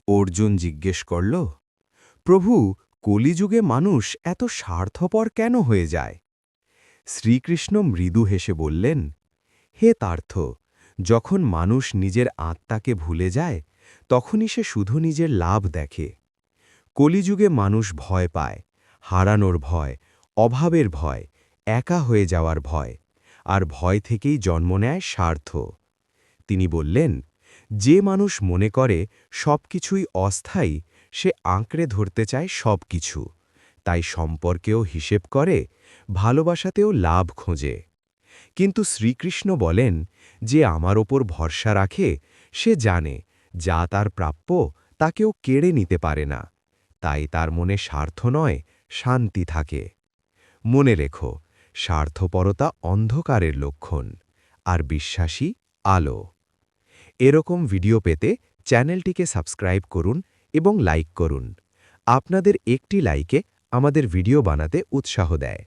অর্জুন জিজ্ঞেস করল, প্রভু, কলিযুগে মানুষ এত স্বার্থপর কেন হয়ে যায়? শ্রীকৃষ্ণ মৃদু হেসে বললেন, হে তার্থ, যখন মানুষ নিজের আত্মাকে ভুলে যায় তখনই সে শুধু নিজের লাভ দেখে। কলিযুগে মানুষ ভয় পায়, হারানোর ভয়, অভাবের ভয়, একা হয়ে যাওয়ার ভয়, আর ভয় থেকেই জন্ম নেয় স্বার্থ। তিনি বললেন, যে মানুষ মনে করে সবকিছুই অস্থায়ী, সে আঁকড়ে ধরতে চায় সবকিছু, তাই সম্পর্কেও হিসেব করে, ভালোবাসাতেও লাভ খোঁজে। কিন্তু শ্রীকৃষ্ণ বলেন, যে আমার ওপর ভরসা রাখে সে জানে যা তার প্রাপ্য তা কেউ কেড়ে নিতে পারে না, তাই তার মনে স্বার্থ নয়, শান্তি থাকে। মনে রেখো, স্বার্থপরতা অন্ধকারের লক্ষণ, আর বিশ্বাসী আলো। এরকম ভিডিও পেতে চ্যানেলটিকে সাবস্ক্রাইব করুন এবং লাইক করুন। আপনাদের একটি লাইকে আমাদের ভিডিও বানাতে উৎসাহ দেয়।